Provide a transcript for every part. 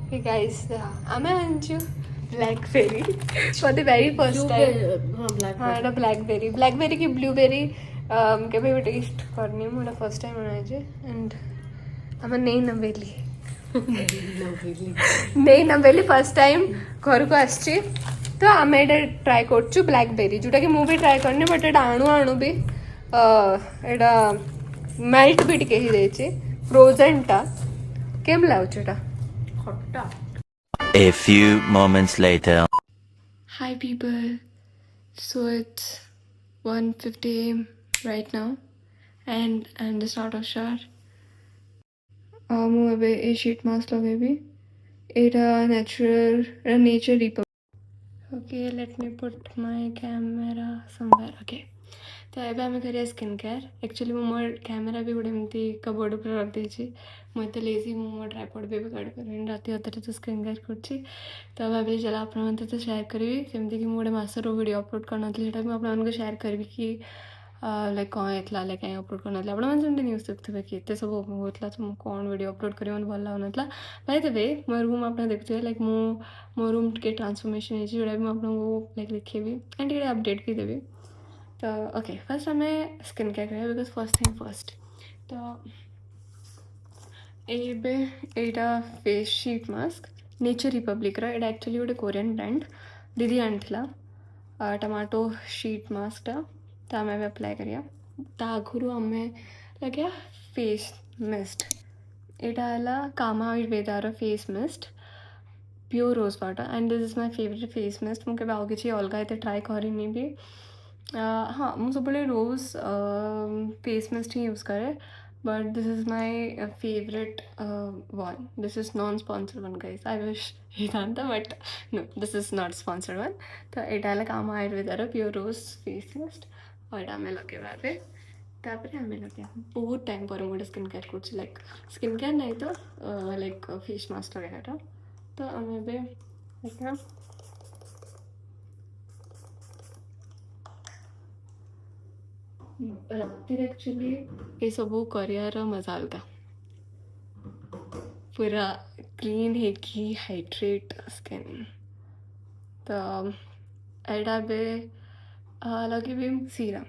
Hey guys, ଆମେ ଆଣିଛୁ BlackBerry for the very first time. ହଁ ଏଇଟା ବ୍ଲାକବେରୀ କି ବ୍ଲୁବେରୀ କେବେ ବି ଟେଷ୍ଟ କରିନି ମୁଁ, ଏଇଟା ଫର୍ଷ୍ଟ ଟାଇମ୍ ଆଣିଛି। ଆଣ୍ଡ ଆମେ ନେଇ ନବେଲି ଫର୍ଷ୍ଟ ଟାଇମ୍ ଘରକୁ ଆସିଛି, ତ ଆମେ ଏଇଟା ଟ୍ରାଏ କରୁଛୁ ବ୍ଲାକବେରୀ, ଯେଉଁଟାକି ମୁଁ ବି ଟ୍ରାଏ କରିନି। ବଟ୍ ଏଇଟା ଆଣୁ ବି ଏଇଟା ମେଲ୍ଟ ବି ଟିକେ ହେଇଯାଇଛି ଫ୍ରୋଜେନ୍ଟା। କେମିତି ଲାଗୁଛି ଏଇଟା? A few moments later. Hi people, so it's 1:50 a.m. right now and I'm just out of shower. ମୁଁ ଏବେ ଏ sheet mask ଲଗେଇବି, ଏଇଟା nature repub. Okay, let me put my camera somewhere. Okay, तो ଏବେ ଆମେ କରିବା ସ୍କିନ୍ କେୟାର। ଆକ୍ଚୁଆଲି ମୁଁ ମୋ କ୍ୟାମେରା ବି ଗୋଟେ ଏମିତି କବୋର୍ଡ଼ ଉପରେ ରଖିଦେଇଛି। ମୁଁ ଏତେ ଲେଜି, ମୁଁ ମୋ ଟ୍ରାଇପଡ୍ ବି ଏବେ କାଢ଼ିପାରିବିନି, ରାତି ଅଧରେ ତ ସ୍କିନ୍ କେୟାର କରୁଛି। ତ ଭାବିଲି ଚାଲ ଆପଣମାନଙ୍କ ସହିତ ସେୟାର କରିବି, ଯେମିତିକି ମୁଁ ଗୋଟେ ମାସର ଭିଡ଼ିଓ ଅପଲୋଡ଼ କରିନଥିଲି, ସେଇଟା ବି ମୁଁ ଆପଣମାନଙ୍କୁ ସେୟାର କରିବି କି ଲାଇକ୍ କ'ଣ ହେଇଥିଲା, ଲାଇକ୍ କାହିଁ ଅପଲୋଡ଼ କରିନଥିଲି। ଆପଣମାନେ ସେମିତି ନ୍ୟୁଜ୍ ଦେଖୁଥିବେ କି ଏତେ ସବୁ ହେଉଥିଲା, ତ ମୁଁ କ'ଣ ଭିଡ଼ିଓ ଅପଲୋଡ଼ କରିବି ମୋତେ ଭଲ ଲାଗୁନଥିଲା। ବାଇ ଦ ୱେ ମୋ ରୁମ୍ ଆପଣ ଦେଖୁଥିବେ, ଲାଇକ୍ ମୋ ରୁମ୍ ଟିକେ ଟ୍ରାନ୍ସଫର୍ମେସନ୍ ହେଇଛି, ଯେଉଁଟା ବି ମୁଁ ଆପଣଙ୍କୁ ଲାଇକ୍ ଦେଖେଇବି ଆଣ୍ଡ ଟିକେ ଅପଡ଼େଟ୍ ବି ଦେବି। तो ओके, फर्स्ट आम स्किन केयर करें बिकज फर्स्ट थिंग फर्स्ट। तो एटा face sheet mask nature Republic एटा एक्चुअली गोटे कोरियन ब्रांड दीदी आनी टमाटो शीट मास्कटा। तो आम अप्लाई करिया आगु आम लगे फेस मिस्ट। यहाँ Kama Ayurveda face mist pure rose water and this is my favourite face mist. मुझे आउ कि अलग ये ट्राए करनी भी। हाँ, मुझे सब रोज फेस मिस्ट ही यूज करे, but this is my favourite one. This is non sponsored one guys, I wish ही था, but no, this is not sponsored one. तो यहाँ Kama Ayurveda pure rose face mist और यहाँ आम लगे तापर आम लगे बहुत टाइम पर गोटे स्किन केयर कर, लाइक स्किन केयर नहीं तो लाइक फेस मास्क लगाटा। तो आम ए राति एक्चुअली ये सब कर मजा अलग, पूरा क्लीन है कि हाइड्रेट स्किन। तो यहाँ बे लगे भी सीरम,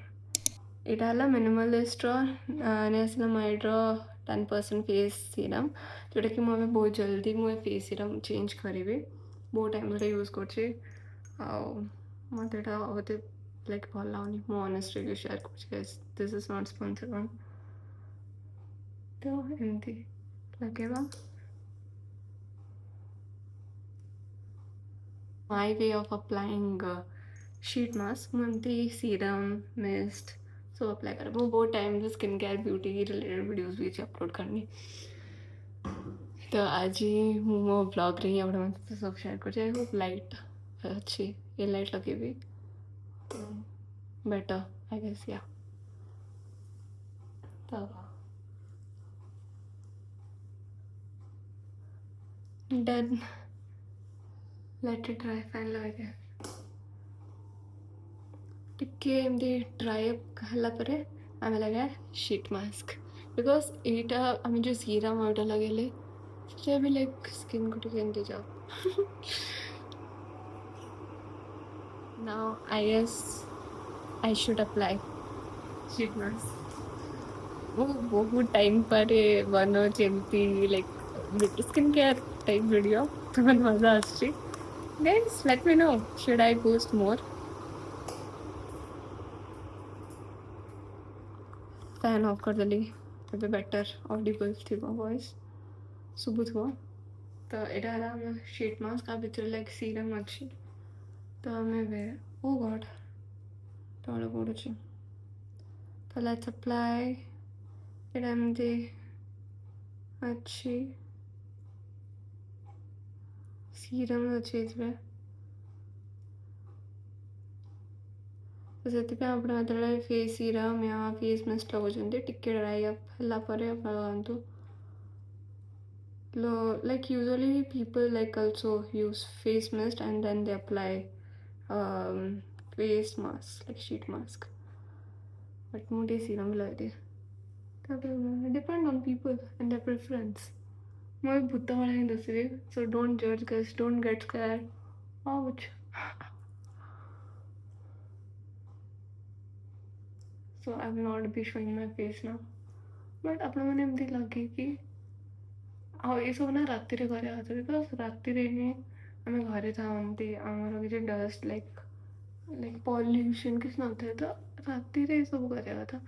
यहाँ मिनिमलिस्ट नियासिनामाइड 10% फेस सीरम, जोटा कि मुझे बहुत जल्दी मुझे फेस सीरम चेंज करी, बहुत टाइम धरे यूज कर मत लाइक भल लगुनि। मु ऑनेस्ट रिव्यू शेयर कर, this is not sponsored one. तो एमती लगेगा my way of applying sheet mask. मुझे सीरम मिस्ट सब अप्लाई कर, मुझे बहुत time skin care beauty related videos भी अपलोड करनी। तो आज मो ब्लॉग रे आप सब शेयर कर। आई होप लाइट अच्छी ये लाइट लगे भी बेटर आई गेस या। तो done, let it dry. Fan लगे टिके एमती ड्राई अप है आम लगे शीट मास्क, बिकज यहाँ आम जो सीरम आउटा लगे से भी लाइक स्किन को टिके एमती जाओ। Now I guess I should apply sheet mask. वो बहुत टाइम पर बनाऊँगी like skin care type video, तो मैं मजा आसुची। Guys let me know, should I post more? Fan off कर देली, ଏବେ बेटर ऑडिबल थी वॉइस शुभु थो। तो यहाँ शीट मास्क आ भितर लाइक सीरम अच्छी। तो आम ओ गॉड तले पड़ुची। तो लेट्स अप्लाई यहाँ एमती अच्छी सीरम अच्छी इसमें। तो से आप फेस सीरम या फेस मिस्ट लगुंट टिके ड्राई अप लगातु। Like usually people like also use face mist and then they apply face mask like sheet mask, but मुझे सीरम लगे। Depend on people and their preference। ମୁଁ ଏ ଭୂତ ଭଳିଆ ହିଁ ଦିଶିବି, so don't judge guys, don't get scared. Ouch. So I will not be showing my face now. But ଆପଣମାନେ ଏମିତି ଲାଗେ କି ଆଉ ଏସବୁ ନା ରାତିରେ କରିବା କଥା, ବିକଜ ରାତିରେ ହିଁ ଆମେ ଘରେ ଥାଆନ୍ତି, ଆମର କିଛି ଡଷ୍ଟ ଲାଇକ୍ ପଲ୍ୟୁସନ୍ କିଛି ନଥାଏ, ତ ରାତିରେ ଏସବୁ କରିବା କଥା.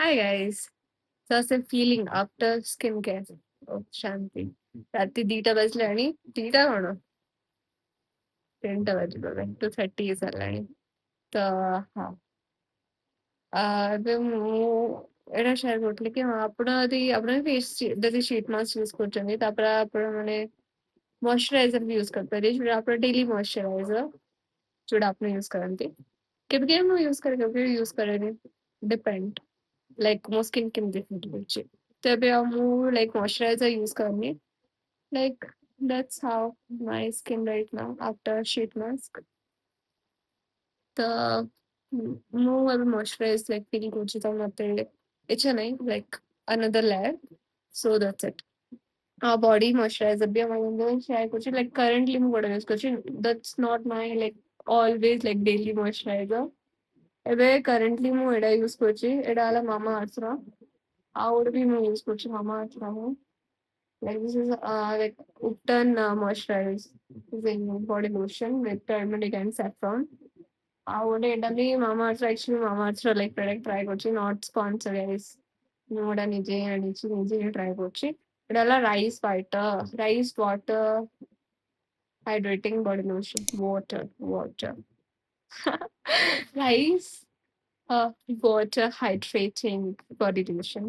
Hi guys. So how's the feeling after skincare? Oh, Shanti. ରାତି 2ଟା ବାଜିଲାଣି, 2ଟା କଣ 3ଟା ବାଜିଗଲାଣି, 2:30 ହେଇସାରିଲାଣି. ତ ହଁ, ଏବେ ମୁଁ ଏଇଟା ସେୟାର କରୁଥିଲି କି ହଁ, ଆପଣ ଯଦି sheet mask ୟୁଜ୍ କରୁଛନ୍ତି, ତାପରେ ଆପଣ ମାନେ ମॉइस्चराइजर ବି ୟୁଜ୍ କରିପାରିବେ, ଯୋଉଟା ଆପଣ ଡେଲି ମॉइस्चराइजर ଯୋଉଟା ଆପଣ ୟୁଜ୍ କରନ୍ତି. କେବେ କେବେ ମୁଁ ୟୁଜ୍ କରେ, କେବେ କେବେ ୟୁଜ୍ କରେନି, ଡିପେଣ୍ଡ ଲାଇକ୍ ମୋ ସ୍କିନ୍ କେମିତି ଫିଟ୍ କରୁଛି. ତ ଏବେ ଆଉ ମୁଁ ଲାଇକ୍ ମॉइस्चराइजर ୟୁଜ୍ କରୁନି. Like that's how my skin right now after sheet mask. ତ ମୁଁ ଏବେ ମॉइस्चराइज ଲାଇକ୍ ଫିଲ୍ କରୁଛି, ତ ମତେ ଇଚ୍ଛା ନାହିଁ like another layer. So that's it. Body moisturiser ବି ଆମ ସେୟାର କରୁଛି, ଲାଇକ୍ କରେଣ୍ଟଲି ମୁଁ ଗୋଟେ ୟୁଜ୍ କରୁଛି. that's not my like always like daily moisturizer. ଏବେ କରେଣ୍ଟଲି ମୁଁ ଏଇଟା ୟୁଜ୍ କରୁଛି, ଏଇଟା ହେଲା ମାମା ଆର୍ଥର. ଆଉ ଗୋଟେ ବି ମୁଁ ୟୁଜ୍ କରୁଛି ମାମା ଆର୍ଥର ହିଁ. Like this is like Upton moisturizing body lotion with turmeric and saffron. ଆଉ ଗୋଟେ ଏଇଟା ବି ମାମା ଆର୍ଥର, ଆକ୍ଚୁଆଲି ମାମା ଆର୍ଥର ଲାଇକ୍ ପ୍ରଡକ୍ଟ ଟ୍ରାଏ କରୁଛି, ନଟ୍ ସ୍ପନ୍ସର ଗାଇସ୍. ମୁଁ ଏଇଟା ନିଜେ ହିଁ ଆଣିଛି, ନିଜେ ହିଁ ଟ୍ରାଏ କରୁଛି. ଏଇଟା ହେଲା rice water hydrating body lotion. Water rice water hydrating body lotion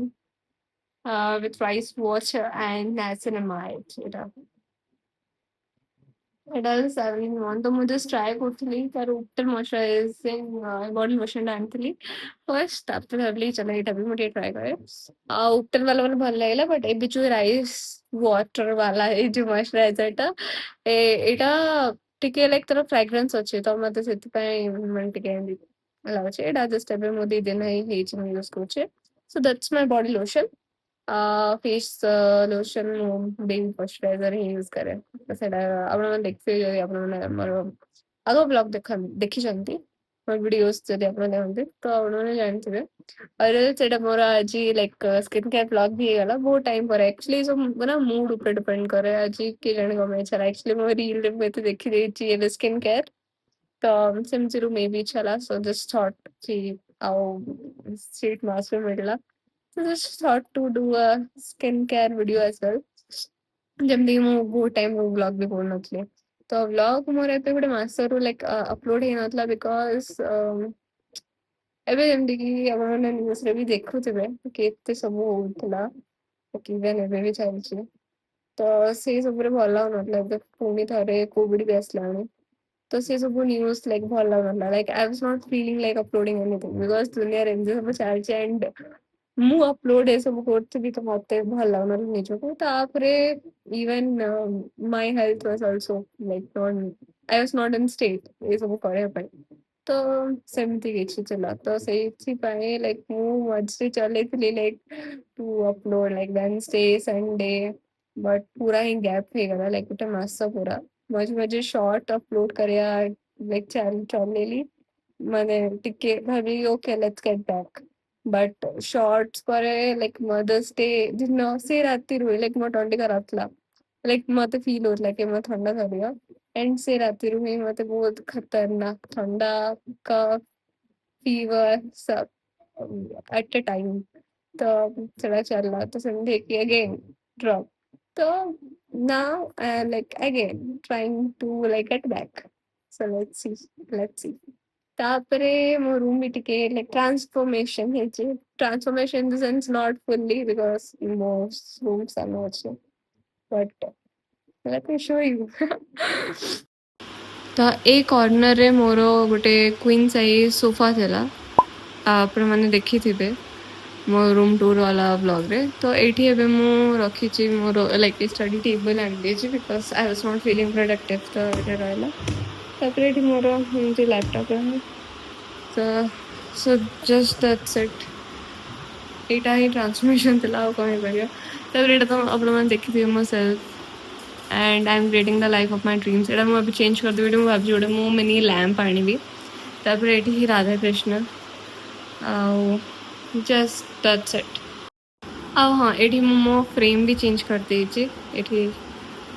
with rice water and niacinamide. It does 7 in 1. तो मुझे ट्राई କରୁଥିଲି ତାର ଉପଟନ ମॉइस्चराइजिंग ବଡି ଲୋସନଟା ଆଣିଥିଲି ଫାର୍ଷ୍ଟ, ତାପରେ ଭାବିଲି ଚାଲ ଏଇଟା ବି ମୁଁ ଟିକେ ଟ୍ରାଏ କରେ. ଆଉ ଉପଟନ ବାଲା ମାନେ ଭଲ ଲାଗିଲା, ବଟ୍ ଏବେ ଯୋଉ ରାଇସ୍ ୱାଟର ବାଲା ଏଇ ଯୋଉ ମॉइस्चराइजरଟା ଏଇଟା ଟିକେ ଲାଇକ୍ ତାର ଫ୍ରାଗ୍ରାନ୍ସ ଅଛି, ତ ମତେ ସେଥିପାଇଁ ମାନେ ଟିକେ ଲାଗୁଛି. ଏଇଟା ଜଷ୍ଟ ଏବେ ମୁଁ 2 ଦିନ ହେଇଛି ମୁଁ ୟୁଜ୍ କରୁଛି. Show that's my body lotion. Face lotion baby moisturiser he use करें, तो ସେଇଟା ଆପଣମାନେ ଦେଖିଥିବେ ଯଦି ଆପଣମାନେ ଆମର ଆଗ ବ୍ଲଗ ଦେଖିଛନ୍ତି, ମୋ ଭିଡିଓସ୍ ଯଦି ଆପଣ ଦେଖନ୍ତି ତ ଆପଣମାନେ ଜାଣିଥିବେ. ଆଉ ସେଇଟା ମୋର ଆଜି ଲାଇକ୍ ସ୍କିନ୍ କେୟାର ବ୍ଲଗ ବି ହେଇଗଲା ବହୁତ ଟାଇମ ପରେ. ଆକ୍ଚୁଆଲି ସବୁ ମାନେ ମୁଡ୍ ଉପରେ ଡିପେଣ୍ଡ କରେ, ଆଜି କିଏ ଜାଣେ କଣ ପାଇଁ ଇଚ୍ଛା ହେଲା. ଆକ୍ଚୁଆଲି ମୋ ରିଲରେ ମୁଁ ଏତେ ଦେଖିଦେଇଛି ଏବେ ସ୍କିନ୍ କେୟାର, ତ ସେମିତିରୁ ମେ ବି ଇଚ୍ଛା ହେଲା. ସୋ ଜଷ୍ଟ ଥଟ୍ କି ଆଉ ସିଟ୍ ମାସ୍କ ବି ମିଳିଲା, so just thought to do a skincare video as well. ଯେମିତି ମୁଁ ବହୁତ ଟାଇମ ବ୍ଲଗ ବି କରୁନଥିଲି, ତ ବ୍ଲଗ ମୋର ଏବେ ଗୋଟେ ମାସରୁ ଲାଇକ୍ ଅପଲୋଡ ହେଇନଥିଲା, ବିକଜ ଏବେ ଯେମିତିକି ଆପଣମାନେ ନ୍ୟୁଜରେ ବି ଦେଖୁଥିବେ କେତେ ସବୁ ହଉଥିଲା, ଇଭେନ୍ ଏବେ ବି ଚାଲିଛି. ତ ସେଇ ସବୁରେ ଭଲ ଲାଗୁନଥିଲା. ଏବେ ପୁଣି ଥରେ କୋଭିଡ ବି ଆସିଲାଣି, ତ ସେ ସବୁ ନ୍ୟୁଜ ଲାଇକ୍ ଭଲ ଲାଗୁନଥିଲା. Like I was not feeling like uploading anything, because ଦୁନିଆରେ ଏମିତି ସବୁ ଚାଲିଛି ଆଣ୍ଡ ମୁଁ ଅପଲୋଡ ଏସବୁ କରୁଥିବି ତ ମତେ ଭଲ ଲାଗୁନଥିଲା ନିଜକୁ. ତାପରେ even my health was also like I was not in state ଏସବୁ କରିବା ପାଇଁ, ତ ସେମିତି କିଛି ଥିଲା. ତ ସେଇଥିପାଇଁ ଲାଇକ୍ ମୁଁ ମଝିରେ ଚଲେଇଥିଲି like to upload like Wednesday Sunday, but ପୁରା ହିଁ ଗ୍ୟାପ୍ ହେଇଗଲା ଲାଇକ୍ ଗୋଟେ ମାସ ପୁରା. ମଝି ମଝିରେ ସର୍ଟ ଅପଲୋଡ କରିବା ଲାଇକ୍ ଚଲେଇଲି, ମାନେ ଟିକେ ଭାବିଲି okay let's get back. But shorts ପରେ ଲାଇକ୍ ମଦର୍ସ ଡେ ଦିନ ସେ ରାତିରୁ ଲାଇକ୍ ମୋ ତଣ୍ଟି ଖରାପ ଥିଲା, ଲାଇକ୍ ମତେ ଫିଲ୍ ହଉଥିଲା କି ମୋ ଥଣ୍ଡା ଧରିବ. एंड से रातिରୁ ହିଁ ମତେ ବହୁତ ଖତରନାକ ଥଣ୍ଡା, କଫ୍, ଫିଭର सब एट अ टाइम. ତ ସେଟା ଚାଲିଲା, ତ ସେମିତି ହେଇକି again drop. ତ now I am like again trying to like get back. So let's see. ତାପରେ ମୋ ରୁମ୍ ବି ଟିକେ like transformation ହେଇଛି. Transformation in the sense not fully because most rooms are not so. But let me show you. ତ ଏ କର୍ଣ୍ଣରରେ ମୋର ଗୋଟେ queen size sofa ଥିଲା. ଆପଣମାନେ ଦେଖିଥିବେ ମୋ ରୁମ୍ ଟୁର୍ ବାଲା ବ୍ଲଗ୍ରେ. ତ ଏଇଠି ଏବେ ମୁଁ ରଖିଛି ମୋର ଲାଇକ୍ ଷ୍ଟଡି ଟେବଲ୍ ଆଣିଦେଇଛି because I was not feeling productive. ତ ଏଇଟା ରହିଲା. ତାପରେ ଏଇଠି ମୋର ଏମିତି ଲ୍ୟାପଟପ୍ ରହେ. ତ ସୋ ଜଷ୍ଟ ଦ୍ୟାଟ୍ସ ଇଟ୍. ଏଇଟା ହିଁ ଟ୍ରାନ୍ସଫର୍ମେସନ୍ ଥିଲା, ଆଉ କ'ଣ ହେଇପାରିବ. ତାପରେ ଏଇଟା ତ ଆପଣମାନେ ଦେଖିଥିବେ ମୋ self and I'm creating the life of my dreams. ଏଇଟା ମୁଁ ଏବେ ଚେଞ୍ଜ କରିଦେବି. ଏଇଟା ମୁଁ ଭାବୁଛି ଗୋଟେ ମୁଁ ମିନି ଲ୍ୟାମ୍ପ ଆଣିବି. ତାପରେ ଏଇଠି ରାଧାକୃଷ୍ଣ ଆଉ ଜଷ୍ଟ ଦ୍ୟାଟ୍ସ ଇଟ୍. ଆଉ ହଁ, ଏଇଠି ମୁଁ ମୋ ଫ୍ରେମ୍ ବି ଚେଞ୍ଜ କରିଦେଇଛି. ଏଇଠି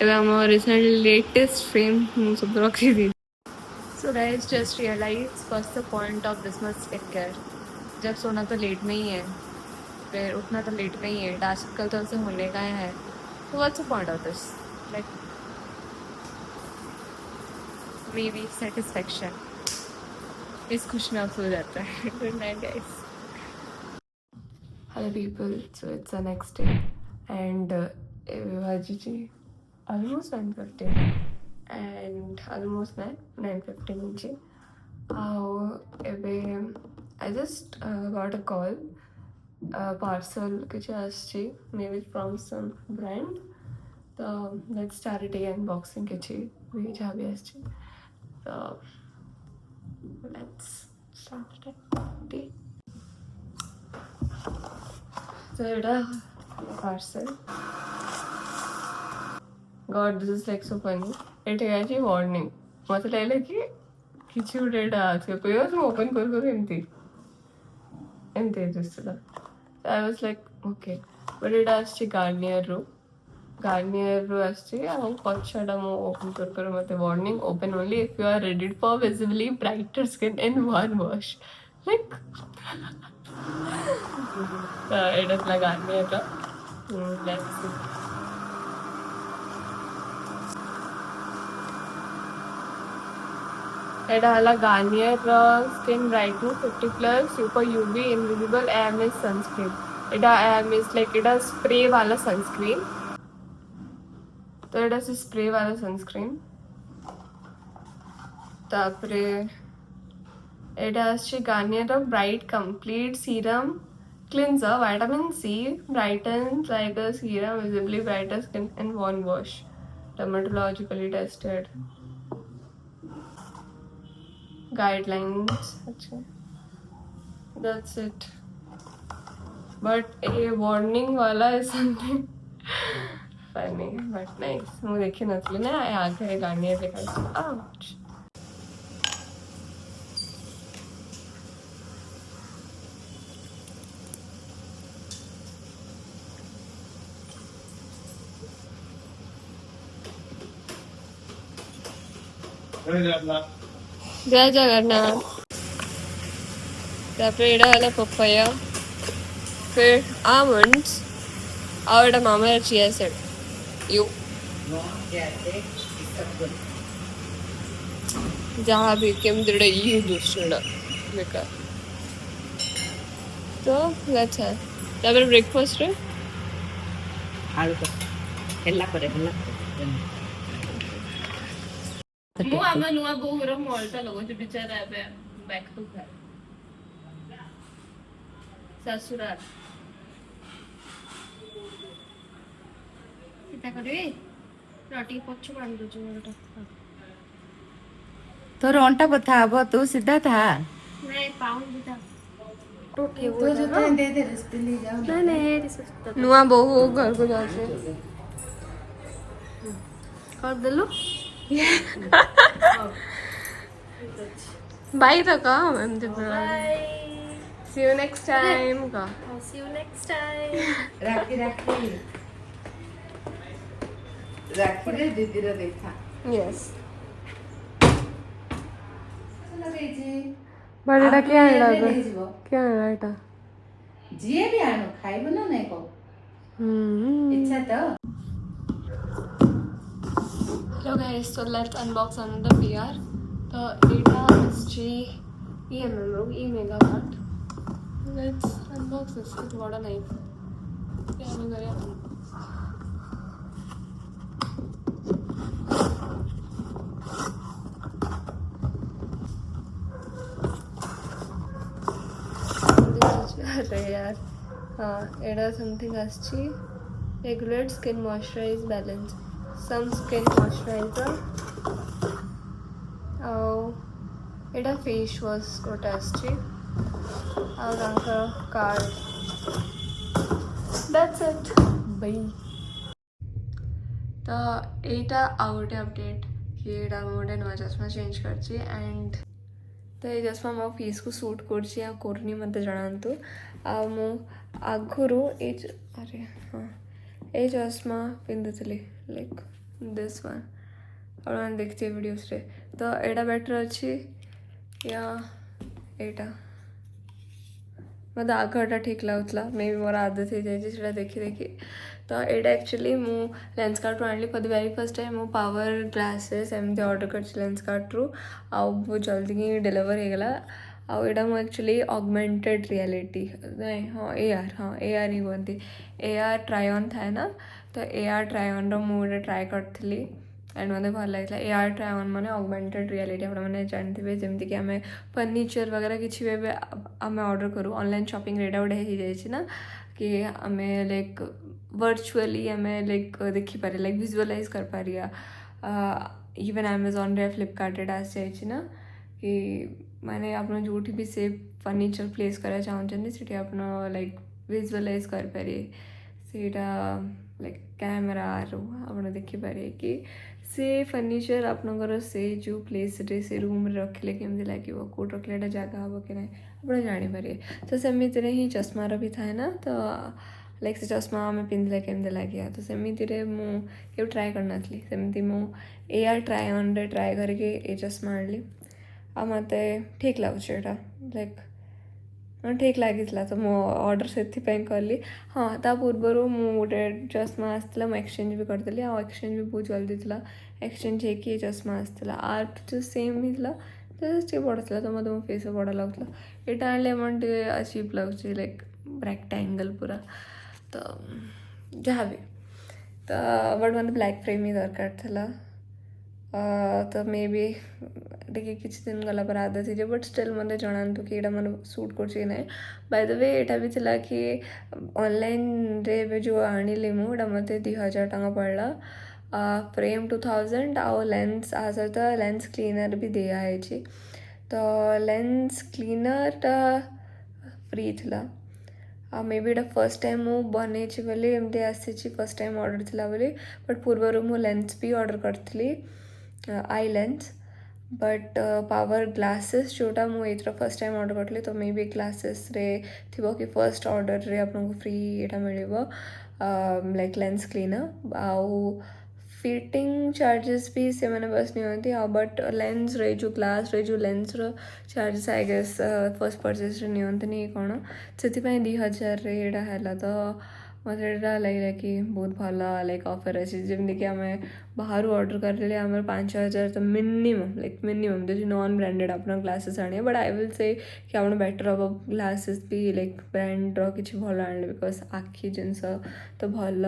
ଏବେ ଆମ ରିସେଣ୍ଟ लेटेस्ट फ्रेम ମୁଁ ସବୁ ରଖିଦେଇଛି. So guys, just realize what's the point of this much skincare. जब सोना तो लेट में ही है, फिर उठना तो लेट में ही है. टास्क कल तो उसे होने का है. So what's the point of this? Like maybe satisfaction. इस खुश में हो जाता है. Good night guys. Hello people, so it's the next day and Vivajiji almost 9:50 and almost 9:15 inchi. I just got a call, parcel which aschi maybe from some brand. So let's start it unboxing kichi which have aschi. So let's start it. So it's a parcel. God, this is like so funny. It is a warning. मतलब लगे कि किसी को data आज के कोई और open कर empty just that. So I was like, okay, but it has to Garnier has to ଆଉ ପଛଟା ମୁଁ open कर ମତେ warning, open only if you are ready for visibly brighter skin in one wash. Like ଏଇଟା ଥିଲା Garnierର. Let's see. एटा हला Garnier skin brightening 50+ super UV invisible air mist sunscreen. एटा air mist like एटा स्प्रे वाला sunscreen. तो एटा से स्प्रे वाला सनस्क्रीन. तापरे एटा आछि Garnier bright complete serum cleanser vitamin C brightens like a serum visibly brighter skin in one wash. Dermatologically tested. Guidelines. अच्छा, that's it. But a warning वाला is something funny but nice. मुझे देखी नस्ली ना आगे गार्नियर देखा. Ouch. जय जगन्नाथ. तापर एटा वाला पपाया, फिर आमंड्स और एटा मामा चिया सीड. यू जहाँ भी केम दिड़े यू दूसरा बेकार. तो लेट्स है. तापर ब्रेकफास्ट रे आलू को हेल्ला करे ମୁଁ ଆମ ନୂଆ ବୋଉର ମଲଟା ଲଗଉଛି ବିଚାରା ଏବେ ବ୍ୟାକ୍ ଟୁ ଘର ଶାଶୁରାର. ସେଟା କରିବି ରଟି ପଛୁ ବାନ୍ଧି ଦଉଛି ମୋରଟା. तोर अंटा बथा हब तू सीधा था ନାଇଁ ପାଉନି ଦିଟା ନୂଆ ବୋହୂ ଘରକୁ ଯାଉଛି. କରିଦେଲୁ बाय तो कह एमती सी यू नेक्स्ट टाइम कह. See you next time. राखी रे दीदी रे देखा यस लगेजी बट एटा क्या आइला ले जीवो क्या आइला एटा जिए भी आनो खाइबो ना नहीं को इच्छा तो. Hello guys, so let's unbox another PR. तो ତ ଏଇଟା ଆସିଛି EMMରୁ E-Mega Mart। Let's unbox this. एक बड़ा नाइफ क्या हमें करें। अरे यार हाँ एड़ा समथिंग आसची regulate skin moisturize balance some skin moisturizer आउ एड़ा फेस वॉश गोटे आसची आउ तांकर कार्ड दैट्स इट बाय। तो एटा आउ गोटे अपडेट कि एटा गोटे नया चश्मा चेंज करची एंड तो ये चश्मा मो फेस को सूट करनी मत जनातु मु आगुरु अरे हाँ ये चश्मा पिंधुली लाइक दिस वन और मैंने देखती वीडियोस रे तो एटा बेटर अच्छी या एटा मत आगटा ठीक लगुला मे बी मोर आदत हो जाए देखी देखी। तो एटा एक्चुअली मु लेंसकार्ट रू आनी for the very first time मु पावर ग्लासेस एमती ऑर्डर कर लेंसकार्ट रू आउ बहुत जल्दी ही डिलीवर हो गला आउ एटा मु एक्चुअली ऑगमेंटेड रियलिटी नहीं हाँ AR ही कहती AR ट्राई ऑन थाए ना तो AR ट्राई ऑन रो मुझे ट्राई करी एंड मत भल लगे AR ट्राई ऑन मैंने ऑगमेंटेड रियलिटी आपने जानते जमीक आम फर्निचर वगैरह किसी भी आम ऑर्डर करूँ ऑनलाइन शॉपिंग रेटा गोटे हो जाए ना कि आम लाइक वर्चुअली आम लाइक देखिपारे लाइक विजुअलाइज कर पारिया इवन अमेजॉन रे फ्लिपकार्ट एटा आसी जाइए ना कि माने आप जो भी से फर्निचर प्लेस करा चाहते से आप लाइक विजुअलाइज कर पारे सेटा लाइक कैमेरा रू आप देखिपारे कि से फर्निचर आपनकर से जो प्लेस रे से रूम रखिले केमती लगे कौट रखिले जगह हम कि ना आप जानीपारे। तो सेमिति ही चश्मार भी थाए ना तो लाइक से चश्मा आम पिंधले केमती लगे तो सेमिति मुझे ट्राए करना सेमती मु AR ट्राए ऑन रे ट्राए करके ये चश्मा आनली आ मत ठीक लगुच लाइक ठीक लगी तो मो ऑर्डर से कली हाँ ता पूर्वर मु गोटे चश्मा आसला मुझे एक्सचेंज भी करदेली आ एक्सचेंज भी बहुत जल्दी था एक्सचेंज होगी ये चश्मा आसला आर्ट जो सेम ही था तो बड़ा था तो मतलब मो फेस बड़ा लगुला यहाँ आने मन चीप लगुच लाइक रेक्टेंगल पूरा तो जहाँ भी तो बट मतलब ब्लैक फ्रेम ही दरकार था तो मे बी देखिए किसी दिन गला पर आदत ही बट स्टिल मत जनातु कि यहाँ मन सूट कर ना। बाय द वे यहाँ भी था कि ऑनलाइन रे जो आनिली मुझे मत 2000 टंका पड़ला फ्रेम 2000 आउ लेंस आ सहित लेंस क्लीनर भी दिखाई तो लेंस क्लीनरटा फ्री था मे बी यहाँ फर्स्ट टाइम मु बन बोली एमती आसी फर्स्ट टाइम ऑर्डर थी बोली बट पूर्वर मु लेंस भी ऑर्डर करी eye lens but power glasses जोटा मुझे फर्स्ट टाइम ऑर्डर करी तो मे बी ग्लासेस रे थी कि फर्स्ट ऑर्डर रे आपको फ्री यहाँ मिल लाइक लेंस क्लीनर आउ फिटिंग चार्जेस भी से मैंने बस नहीं होती हाँ बट लेंस रे जो ग्लास रे जो लेंस रो charges I guess first purchase नहीं होती नहीं कौन से 2000 रे यहाँ है तो मत लगे कि बहुत भल लाइक ऑफर अच्छी जमीक आम बाहर ऑर्डर करें आम 5000 तो मिनिमम लाइक मिनिमम जो नॉन ब्रांडेड अपना ग्लासेस आने बट आई विल से कि आप बेटर हम ग्लासेस भी लाइक ब्रांड रो किसी भल आने बिकज आखि जिनस तो भल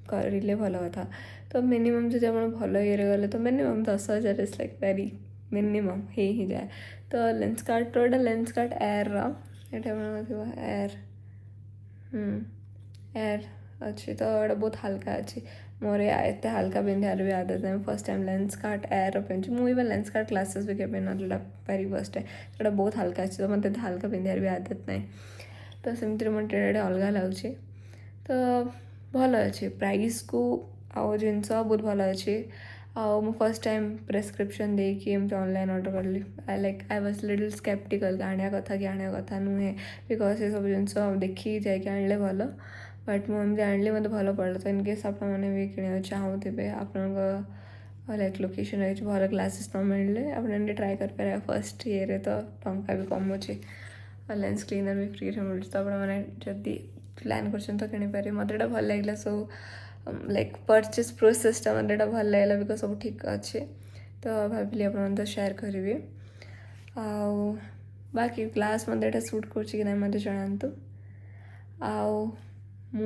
करें भल कथा तो मिनिमम जो आप भल ये गले तो minimum 10,000 is like very minimum ही जाए। तो Lenskart Lenskart air air air अच्छी तो एटा बहुत हल्का अच्छी मोर एत हल्का पिंधार भी आदत है फर्स्ट टाइम लेंसकार्ट एयर पिंधु मुझे लेंसकार्ट ग्लासेस भी केवे ना वेरी फर्स्ट टाइम तो बहुत हल्का अच्छी तो मतलब हल्का पिंधार भी आदत ना तो सेमती मत अलग लगुच तो भल अच्छे प्राइस को आउ जिनस बहुत भल अच्छे आउ फर्स्ट टाइम प्रेस्क्रिप्शन देकी एमती ऑनलाइन ऑर्डर करली like I was little skeptical आने कथा कि आने कथा नुहे बिकज ये सब जिनस देखी जाके आनले भल बट मुझे आनली मत भल पड़ा तो इनकेस आपने भी किण चाहूबे आप लाइक लोकेशन रही भल ग्लासेस न मिलले आपने ट्राए कर फर्स्ट ये तो टंका भी कम अच्छे लेंस क्लीनर भी फ्री मिलूँ तो आपने जदि प्लान कर किनीपर मत भल लगे सो लाइक परचेस प्रोसेसटा मत भल लगे बिकज सब ठीक अच्छे तो भाविली आप सेयार करी बाकी क्लास मत एटा सुट कर मत जनातु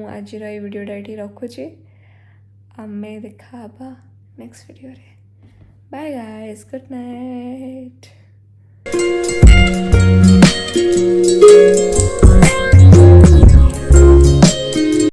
आज वीडियोटा ये रखुची आमे देखा नेक्स्ट वीडियो रे बाय गाइस गुड नाइट।